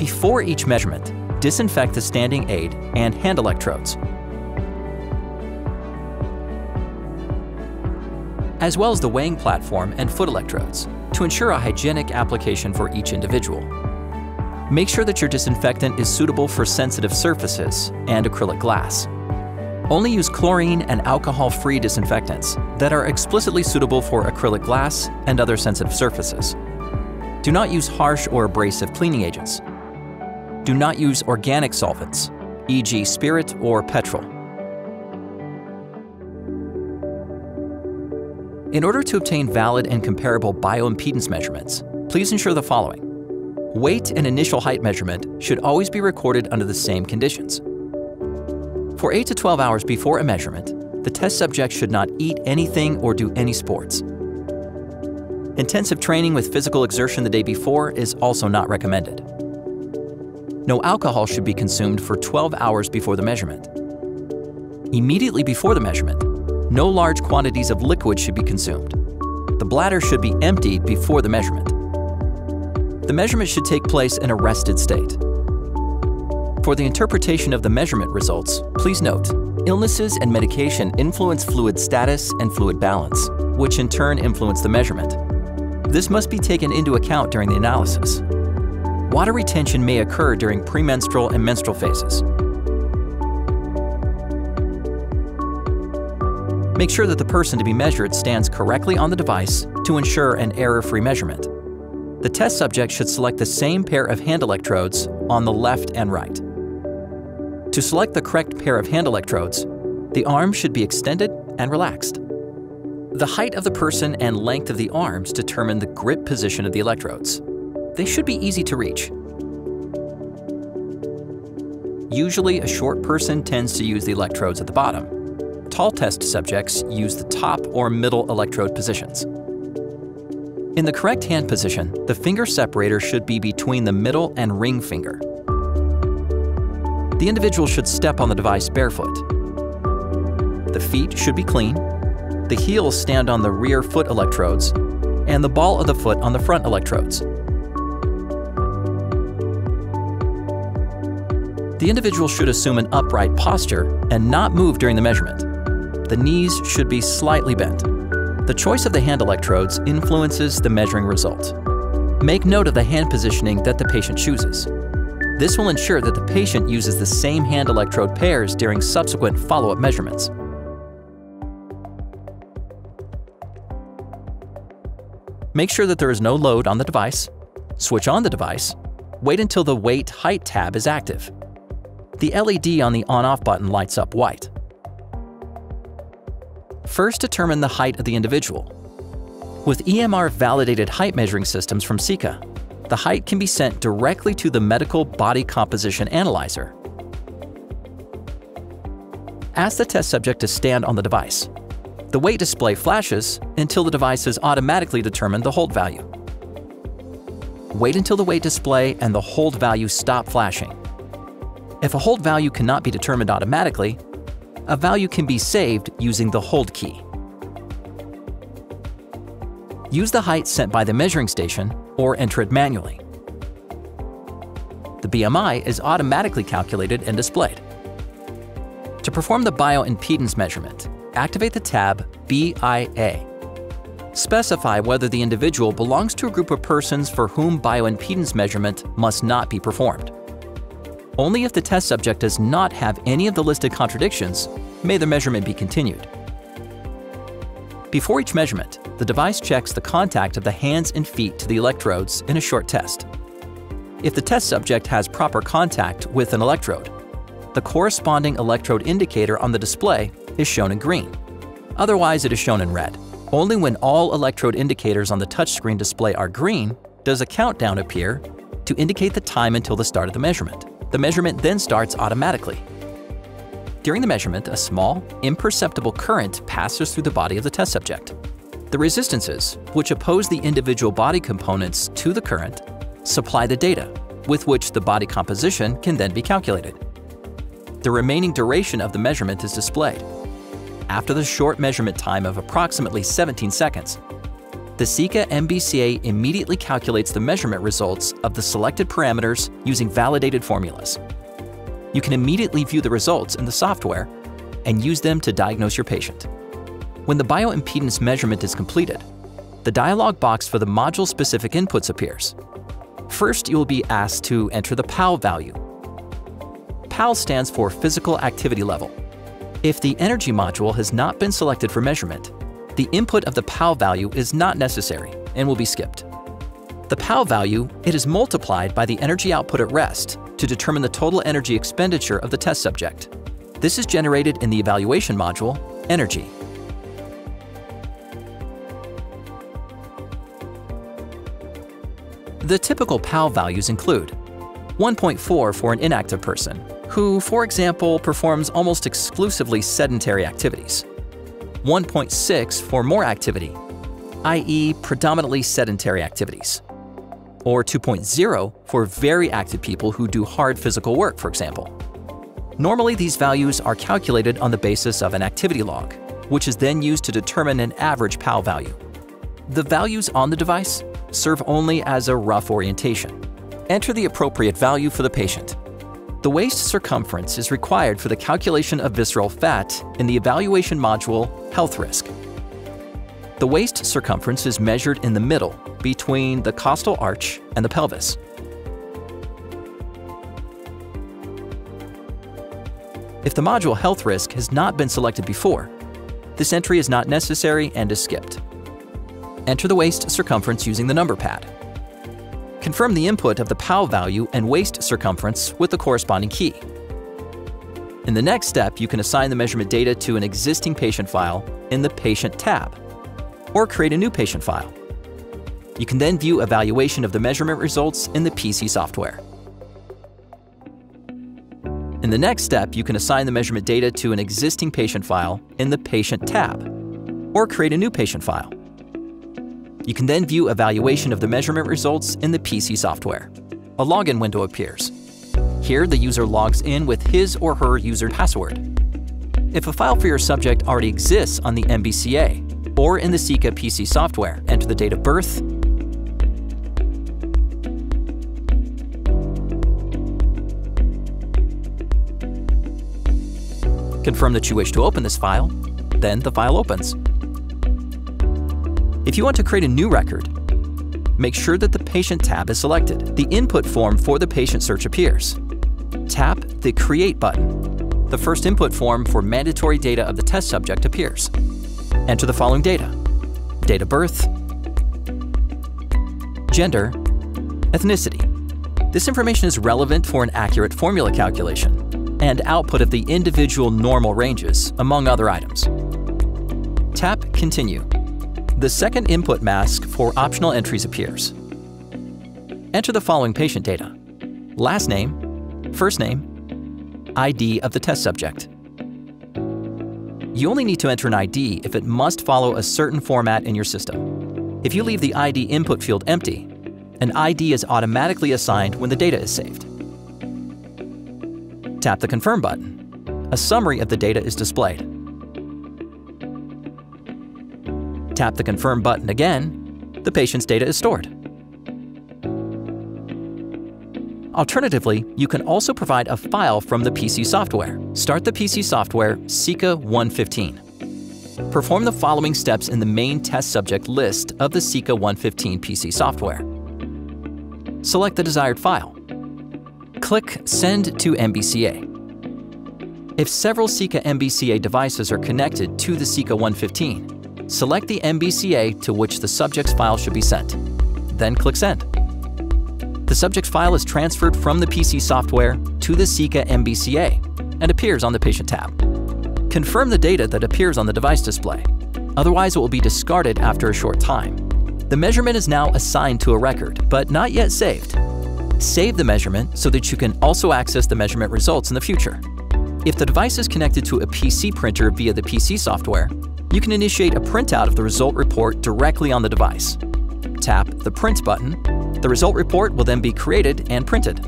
Before each measurement, disinfect the standing aid and hand electrodes, as well as the weighing platform and foot electrodes, to ensure a hygienic application for each individual. Make sure that your disinfectant is suitable for sensitive surfaces and acrylic glass. Only use chlorine and alcohol-free disinfectants that are explicitly suitable for acrylic glass and other sensitive surfaces. Do not use harsh or abrasive cleaning agents. Do not use organic solvents, e.g. spirit or petrol. In order to obtain valid and comparable bioimpedance measurements, please ensure the following. Weight and initial height measurement should always be recorded under the same conditions. For 8 to 12 hours before a measurement, the test subject should not eat anything or do any sports. Intensive training with physical exertion the day before is also not recommended. No alcohol should be consumed for 12 hours before the measurement. Immediately before the measurement, no large quantities of liquid should be consumed. The bladder should be emptied before the measurement. The measurement should take place in a rested state. For the interpretation of the measurement results, please note, illnesses and medication influence fluid status and fluid balance, which in turn influence the measurement. This must be taken into account during the analysis. Water retention may occur during premenstrual and menstrual phases. Make sure that the person to be measured stands correctly on the device to ensure an error-free measurement. The test subject should select the same pair of hand electrodes on the left and right. To select the correct pair of hand electrodes, the arm should be extended and relaxed. The height of the person and length of the arms determine the grip position of the electrodes. They should be easy to reach. Usually, a short person tends to use the electrodes at the bottom. Tall test subjects use the top or middle electrode positions. In the correct hand position, the finger separator should be between the middle and ring finger. The individual should step on the device barefoot. The feet should be clean. The heels stand on the rear foot electrodes, and the ball of the foot on the front electrodes. The individual should assume an upright posture and not move during the measurement. The knees should be slightly bent. The choice of the hand electrodes influences the measuring result. Make note of the hand positioning that the patient chooses. This will ensure that the patient uses the same hand electrode pairs during subsequent follow-up measurements. Make sure that there is no load on the device. Switch on the device. Wait until the weight-height tab is active. The LED on the on-off button lights up white. First, determine the height of the individual. With EMR-validated height measuring systems from seca, the height can be sent directly to the medical body composition analyzer. Ask the test subject to stand on the device. The weight display flashes until the device has automatically determined the hold value. Wait until the weight display and the hold value stop flashing. If a hold value cannot be determined automatically, a value can be saved using the hold key. Use the height sent by the measuring station or enter it manually. The BMI is automatically calculated and displayed. To perform the bioimpedance measurement, activate the tab BIA. Specify whether the individual belongs to a group of persons for whom bioimpedance measurement must not be performed. Only if the test subject does not have any of the listed contradictions may the measurement be continued. Before each measurement, the device checks the contact of the hands and feet to the electrodes in a short test. If the test subject has proper contact with an electrode, the corresponding electrode indicator on the display is shown in green. Otherwise, it is shown in red. Only when all electrode indicators on the touchscreen display are green does a countdown appear to indicate the time until the start of the measurement. The measurement then starts automatically. During the measurement, a small, imperceptible current passes through the body of the test subject. The resistances, which oppose the individual body components to the current, supply the data, with which the body composition can then be calculated. The remaining duration of the measurement is displayed. After the short measurement time of approximately 17 seconds, The seca mBCA immediately calculates the measurement results of the selected parameters using validated formulas. You can immediately view the results in the software and use them to diagnose your patient. When the bioimpedance measurement is completed, the dialog box for the module-specific inputs appears. First, you will be asked to enter the PAL value. PAL stands for Physical Activity Level. If the energy module has not been selected for measurement, the input of the PAL value is not necessary and will be skipped. The PAL value, it is multiplied by the energy output at rest to determine the total energy expenditure of the test subject. This is generated in the evaluation module, Energy. The typical PAL values include 1.4 for an inactive person, who, for example, performs almost exclusively sedentary activities. 1.6 for more activity, i.e. predominantly sedentary activities. Or 2.0 for very active people who do hard physical work, for example. Normally, these values are calculated on the basis of an activity log, which is then used to determine an average PAL value. The values on the device serve only as a rough orientation. Enter the appropriate value for the patient. The waist circumference is required for the calculation of visceral fat in the evaluation module, Health Risk. The waist circumference is measured in the middle between the costal arch and the pelvis. If the module Health Risk has not been selected before, this entry is not necessary and is skipped. Enter the waist circumference using the number pad. Confirm the input of the PAL value and waist circumference with the corresponding key. In the next step, you can assign the measurement data to an existing patient file in the Patient tab, or create a new patient file. You can then view evaluation of the measurement results in the PC software. In the next step, you can assign the measurement data to an existing patient file in the Patient tab, or create a new patient file. You can then view evaluation of the measurement results in the PC software. A login window appears. Here, the user logs in with his or her user password. If a file for your subject already exists on the mBCA or in the seca PC software, enter the date of birth, confirm that you wish to open this file, then the file opens. If you want to create a new record, make sure that the Patient tab is selected. The input form for the patient search appears. Tap the Create button. The first input form for mandatory data of the test subject appears. Enter the following data: date of birth, gender, ethnicity. This information is relevant for an accurate formula calculation and output of the individual normal ranges, among other items. Tap Continue. The second input mask for optional entries appears. Enter the following patient data: last name, first name, ID of the test subject. You only need to enter an ID if it must follow a certain format in your system. If you leave the ID input field empty, an ID is automatically assigned when the data is saved. Tap the Confirm button. A summary of the data is displayed. Tap the Confirm button again. The patient's data is stored. Alternatively, you can also provide a file from the PC software. Start the PC software seca 115. Perform the following steps in the main test subject list of the seca 115 PC software. Select the desired file. Click Send to mBCA. If several seca mBCA devices are connected to the seca 115, select the mBCA to which the subject's file should be sent. Then click Send. The subject's file is transferred from the PC software to the seca mBCA and appears on the Patient tab. Confirm the data that appears on the device display. Otherwise, it will be discarded after a short time. The measurement is now assigned to a record, but not yet saved. Save the measurement so that you can also access the measurement results in the future. If the device is connected to a PC printer via the PC software, you can initiate a printout of the result report directly on the device. Tap the Print button. The result report will then be created and printed.